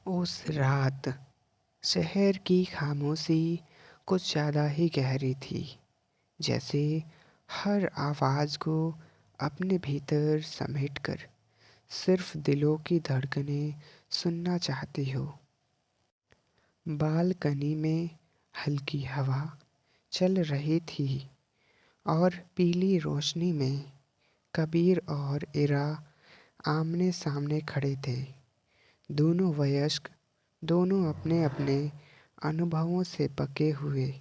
उस रात शहर की खामोशी कुछ ज़्यादा ही गहरी थी। जैसे हर आवाज़ को अपने भीतर समेटकर सिर्फ दिलों की धड़कनें सुनना चाहती हो। बालकनी में हल्की हवा चल रही थी और पीली रोशनी में कबीर और इरा आमने सामने खड़े थे। दोनों वयस्क, दोनों अपने अपने अनुभवों से पके हुए,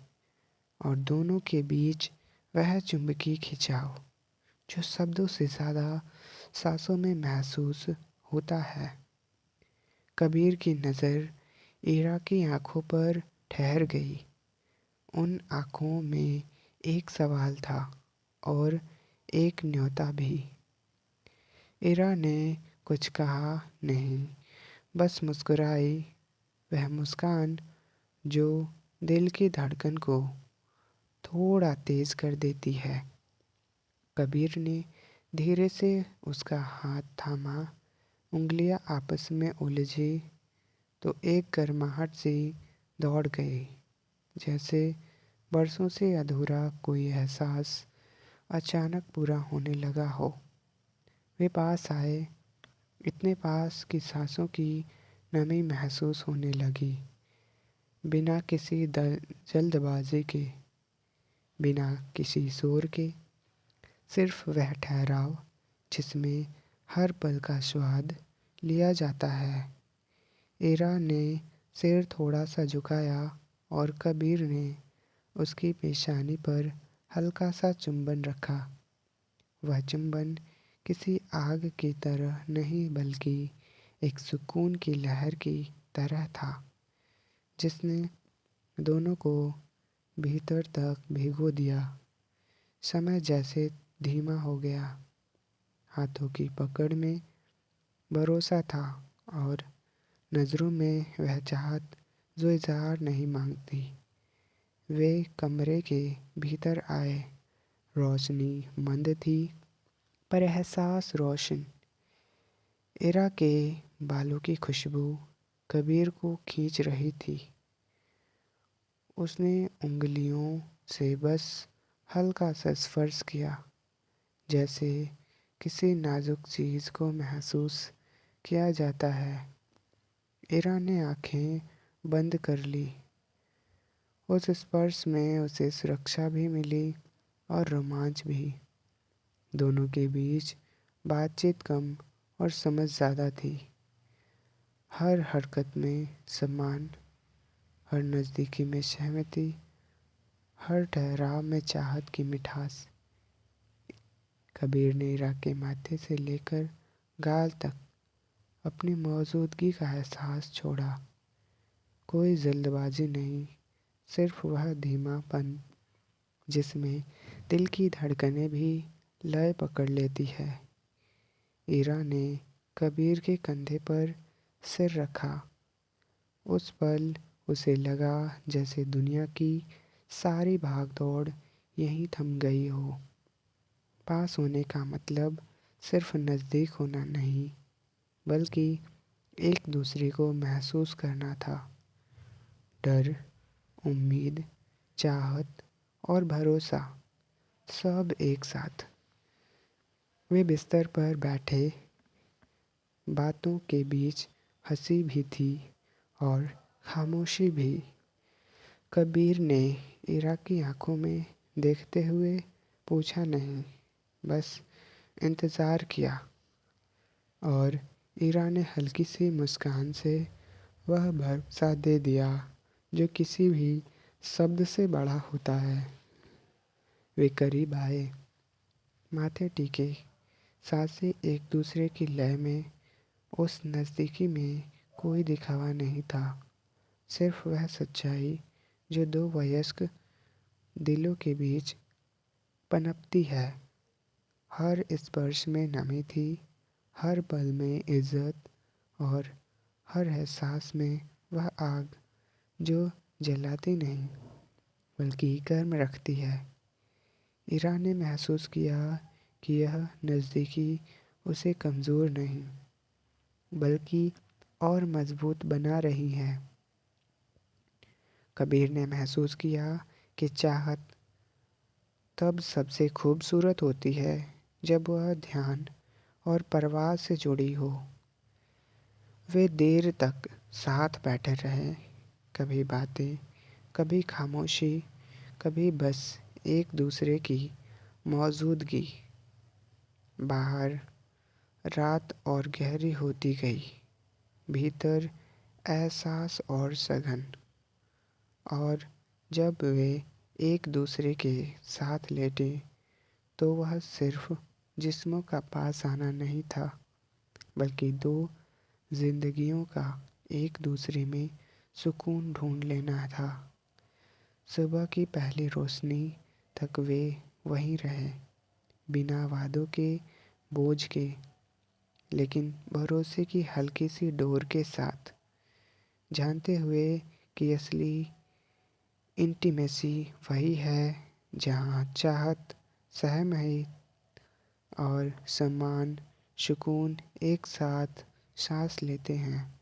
और दोनों के बीच वह चुंबकीय खिंचाव जो शब्दों से ज़्यादा सांसों में महसूस होता है। कबीर की नज़र इरा की आंखों पर ठहर गई। उन आंखों में एक सवाल था और एक न्योता भी। इरा ने कुछ कहा नहीं, बस मुस्कुराई, वह मुस्कान जो दिल की धड़कन को थोड़ा तेज कर देती है। कबीर ने धीरे से उसका हाथ थामा। उंगलियां आपस में उलझी तो एक गर्माहट सी दौड़ गई, जैसे बरसों से अधूरा कोई एहसास अचानक पूरा होने लगा हो। वे पास आए, इतने पास कि सांसों की नमी महसूस होने लगी। बिना किसी जल्दबाजी के, बिना किसी शोर के, सिर्फ वह ठहराव जिसमें हर पल का स्वाद लिया जाता है। इरा ने सिर थोड़ा सा झुकाया और कबीर ने उसकी पेशानी पर हल्का सा चुंबन रखा। वह चुंबन किसी आग की तरह नहीं, बल्कि एक सुकून की लहर की तरह था, जिसने दोनों को भीतर तक भिगो दिया। समय जैसे धीमा हो गया। हाथों की पकड़ में भरोसा था और नज़रों में वह चाहत जो इज़हार नहीं मांगती। वे कमरे के भीतर आए। रोशनी मंद थी, पर एहसास रोशन। इरा के बालों की खुशबू कबीर को खींच रही थी। उसने उंगलियों से बस हल्का सा स्पर्श किया, जैसे किसी नाजुक चीज़ को महसूस किया जाता है। इरा ने आंखें बंद कर ली। उस स्पर्श में उसे सुरक्षा भी मिली और रोमांच भी। दोनों के बीच बातचीत कम और समझ ज़्यादा थी। हर हरकत में सम्मान, हर नज़दीकी में सहमति, हर ठहराव में चाहत की मिठास। कबीर ने इरा के माथे से लेकर गाल तक अपनी मौजूदगी का एहसास छोड़ा। कोई जल्दबाजी नहीं, सिर्फ वह धीमापन जिसमें दिल की धड़कनें भी लय पकड़ लेती है। इरा ने कबीर के कंधे पर सिर रखा। उस पल उसे लगा जैसे दुनिया की सारी भागदौड़ यहीं थम गई हो। पास होने का मतलब सिर्फ नज़दीक होना नहीं, बल्कि एक दूसरे को महसूस करना था। डर, उम्मीद, चाहत और भरोसा, सब एक साथ। वे बिस्तर पर बैठे, बातों के बीच हंसी भी थी और खामोशी भी। कबीर ने इरा की आंखों में देखते हुए पूछा नहीं, बस इंतज़ार किया। और इरा ने हल्की सी मुस्कान से वह भरोसा दे दिया जो किसी भी शब्द से बड़ा होता है। वे करीब आए, माथे टीके, सांसें एक दूसरे की लय में। उस नज़दीकी में कोई दिखावा नहीं था, सिर्फ वह सच्चाई जो दो वयस्क दिलों के बीच पनपती है। हर स्पर्श में नमी थी, हर पल में इज्जत, और हर एहसास में वह आग जो जलाती नहीं, बल्कि गर्म रखती है। इरा ने महसूस किया कि यह नज़दीकी उसे कमज़ोर नहीं, बल्कि और मजबूत बना रही हैं। कबीर ने महसूस किया कि चाहत तब सबसे खूबसूरत होती है जब वह ध्यान और परवाह से जुड़ी हो। वे देर तक साथ बैठे रहे, कभी बातें, कभी खामोशी, कभी बस एक दूसरे की मौजूदगी। बाहर रात और गहरी होती गई, भीतर एहसास और सघन। और जब वे एक दूसरे के साथ लेटे तो वह सिर्फ जिस्मों का पास आना नहीं था, बल्कि दो जिंदगियों का एक दूसरे में सुकून ढूंढ लेना था। सुबह की पहली रोशनी तक वे वहीं रहे, बिना वादों के, बोझ के, लेकिन भरोसे की हल्की सी डोर के साथ, जानते हुए कि असली इंटीमेसी वही है जहाँ चाहत, सहमत और सम्मान, सुकून एक साथ सांस लेते हैं।